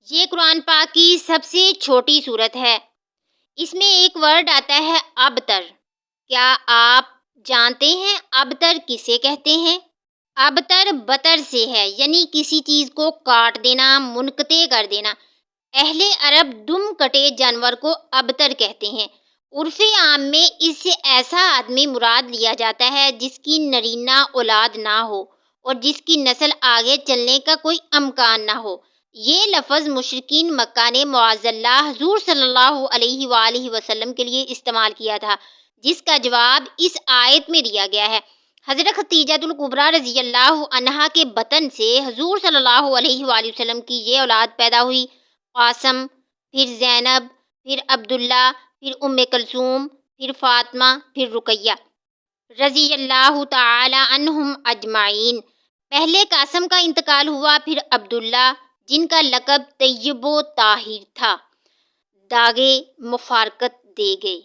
یہ قرآن پاک کی سب سے چھوٹی صورت ہے۔ اس میں ایک ورڈ آتا ہے ابتر۔ کیا آپ جانتے ہیں ابتر کسے کہتے ہیں؟ ابتر بتر سے ہے، یعنی کسی چیز کو کاٹ دینا، منقطع کر دینا۔ اہل عرب دم کٹے جانور کو ابتر کہتے ہیں۔ عرف عام میں اس سے ایسا آدمی مراد لیا جاتا ہے جس کی نرینہ اولاد نہ ہو اور جس کی نسل آگے چلنے کا کوئی امکان نہ ہو۔ یہ لفظ مشرکین مکہ نے معاذ اللہ حضور صلی اللہ علیہ وآلہ وسلم کے لیے استعمال کیا تھا، جس کا جواب اس آیت میں دیا گیا ہے۔ حضرت خدیجہ الکبریٰ رضی اللہ عنہا کے بطن سے حضور صلی اللہ علیہ وآلہ وسلم کی یہ اولاد پیدا ہوئی: قاسم، پھر زینب، پھر عبداللہ، پھر ام کلثوم، پھر فاطمہ، پھر رقیہ رضی اللہ تعالی عنہم اجمعین۔ پہلے قاسم کا انتقال ہوا، پھر عبداللہ، جن کا لقب طیب و طاہر تھا، داغے مفارقت دے گئے۔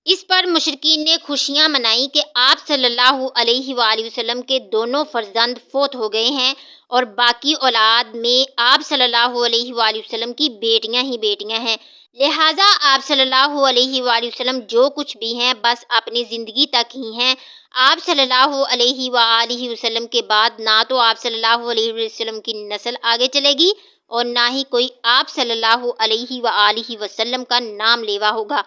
اس پر مشرکین نے خوشیاں منائیں کہ آپ صلی اللہ علیہ وآلہ وسلم کے دونوں فرزند فوت ہو گئے ہیں اور باقی اولاد میں آپ صلی اللہ علیہ وآلہ وسلم کی بیٹیاں ہی بیٹیاں ہیں، لہٰذا آپ صلی اللہ علیہ وآلہ وسلم جو کچھ بھی ہیں بس اپنی زندگی تک ہی ہیں۔ آپ صلی اللہ علیہ وآلہ وسلم کے بعد نہ تو آپ صلی اللہ علیہ وسلم کی نسل آگے چلے گی اور نہ ہی کوئی آپ صلی اللہ علیہ وآلہ وسلم کا نام لیوا ہوگا۔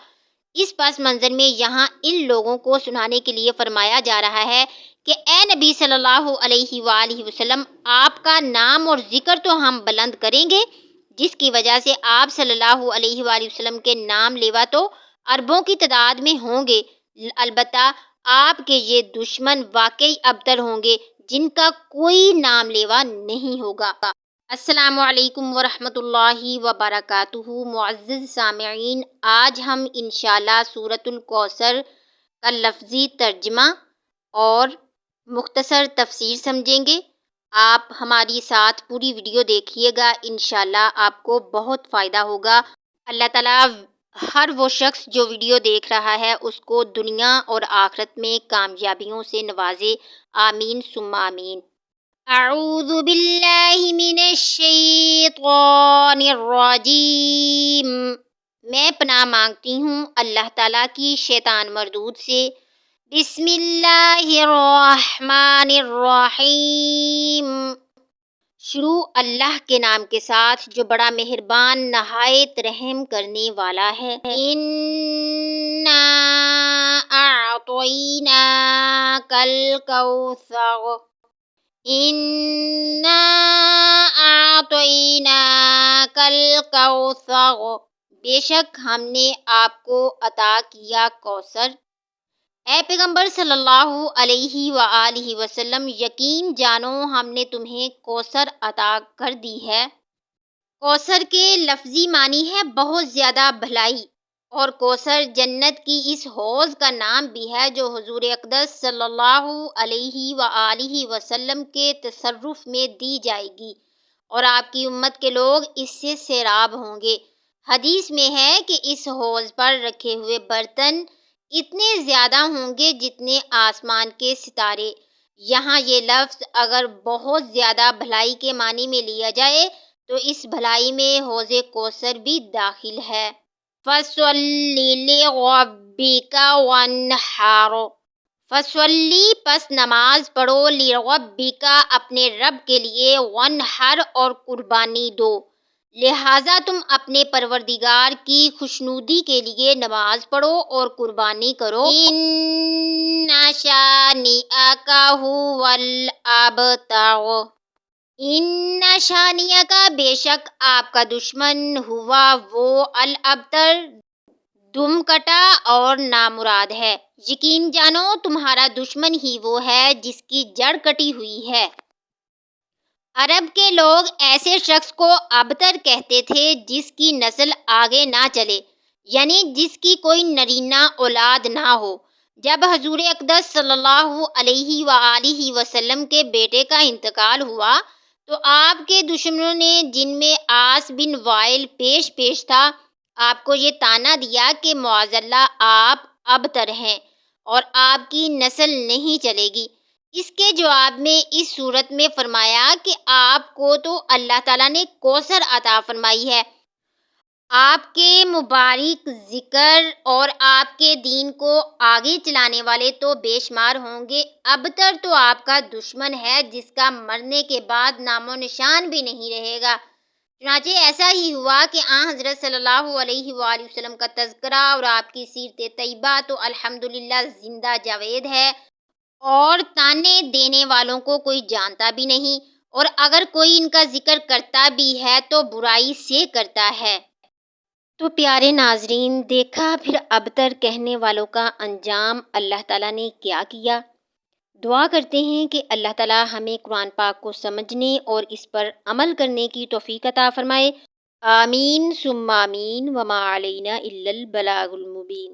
اس پس منظر میں یہاں ان لوگوں کو سنانے کے لیے فرمایا جا رہا ہے کہ اے نبی صلی اللہ علیہ وآلہ وسلم، آپ کا نام اور ذکر تو ہم بلند کریں گے، جس کی وجہ سے آپ صلی اللہ علیہ وآلہ وسلم کے نام لیوا تو اربوں کی تعداد میں ہوں گے، البتہ آپ کے یہ دشمن واقعی ابتر ہوں گے جن کا کوئی نام لیوا نہیں ہوگا۔ السلام علیکم ورحمۃ اللہ وبرکاتہ۔ معزز سامعین، آج ہم انشاءاللہ سورۃ الکوثر کا لفظی ترجمہ اور مختصر تفسیر سمجھیں گے۔ آپ ہماری ساتھ پوری ویڈیو دیکھیے گا، انشاءاللہ آپ کو بہت فائدہ ہوگا۔ اللہ تعالیٰ ہر وہ شخص جو ویڈیو دیکھ رہا ہے اس کو دنیا اور آخرت میں کامیابیوں سے نوازے، آمین ثم آمین۔ اعوذ باللہ من الشیطان الرجیم۔ میں پناہ مانگتی ہوں اللہ تعالیٰ کی شیطان مردود سے۔ بسم اللہ الرحمن الرحیم۔ شروع اللہ کے نام کے ساتھ جو بڑا مہربان نہایت رحم کرنے والا ہے۔ اِنَّا أَعْطَيْنَاكَ الْكَوْثَرَ۔ اِنَّا أَعْطَيْنَاكَ الْكَوْثَرَ۔ بے شک ہم نے آپ کو عطا کیا کوثر۔ اے پیغمبر صلی اللہ علیہ وآلہ وسلم، یقین جانو ہم نے تمہیں کوثر عطا کر دی ہے۔ کوثر کے لفظی معنی ہے بہت زیادہ بھلائی، اور کوثر جنت کی اس حوض کا نام بھی ہے جو حضور اقدس صلی اللہ علیہ وآلہ وسلم کے تصرف میں دی جائے گی، اور آپ کی امت کے لوگ اس سے سیراب ہوں گے۔ حدیث میں ہے کہ اس حوض پر رکھے ہوئے برتن اتنے زیادہ ہوں گے جتنے آسمان کے ستارے۔ یہاں یہ لفظ اگر بہت زیادہ بھلائی کے معنی میں لیا جائے تو اس بھلائی میں حوض کوثر بھی داخل ہے۔ فَصَلِّ لِرَبِّكَ وَانْحَرْ۔ فَصَلِّ پس نماز پڑھو، لِرَبِّكَ اپنے رب کے لیے، وَانْحَرْ اور قربانی دو، لہٰذا تم اپنے پروردگار کی خوشنودی کے لیے نماز پڑھو اور قربانی کرو۔ إِنَّ شَانِئَكَ هُوَ الْأَبْتَرُ۔ ان شانیہ کا بے شک آپ کا دشمن، ہوا وہ، الابتر دم کٹا اور نامراد ہے۔ یقین جانو تمہارا دشمن ہی وہ ہے جس کی جڑ کٹی ہوئی ہے۔ عرب کے لوگ ایسے شخص کو ابتر کہتے تھے جس کی نسل آگے نہ چلے، یعنی جس کی کوئی نرینہ اولاد نہ ہو۔ جب حضور اقدس صلی اللہ علیہ وآلہ وسلم کے بیٹے کا انتقال ہوا تو آپ کے دشمنوں نے، جن میں عاص بن وائل پیش تھا، آپ کو یہ طعنہ دیا کہ معاذ اللہ آپ ابتر ہیں اور آپ کی نسل نہیں چلے گی۔ اس کے جواب میں اس صورت میں فرمایا کہ آپ کو تو اللہ تعالیٰ نے کوثر عطا فرمائی ہے، آپ کے مبارک ذکر اور آپ کے دین کو آگے چلانے والے تو بے شمار ہوں گے، ابتر تو آپ کا دشمن ہے جس کا مرنے کے بعد نام و نشان بھی نہیں رہے گا۔ چنانچہ ایسا ہی ہوا کہ آن حضرت صلی اللہ علیہ وآلہ وسلم کا تذکرہ اور آپ کی سیرت طیبہ تو الحمدللہ زندہ جاوید ہے، اور تانے دینے والوں کو کوئی جانتا بھی نہیں، اور اگر کوئی ان کا ذکر کرتا بھی ہے تو برائی سے کرتا ہے۔ تو پیارے ناظرین، دیکھا پھر ابتر کہنے والوں کا انجام اللہ تعالیٰ نے کیا کیا۔ دعا کرتے ہیں کہ اللہ تعالیٰ ہمیں قرآن پاک کو سمجھنے اور اس پر عمل کرنے کی توفیق عطا فرمائے۔ آمین ثم آمین، وما علینا الا البلاغ المبین۔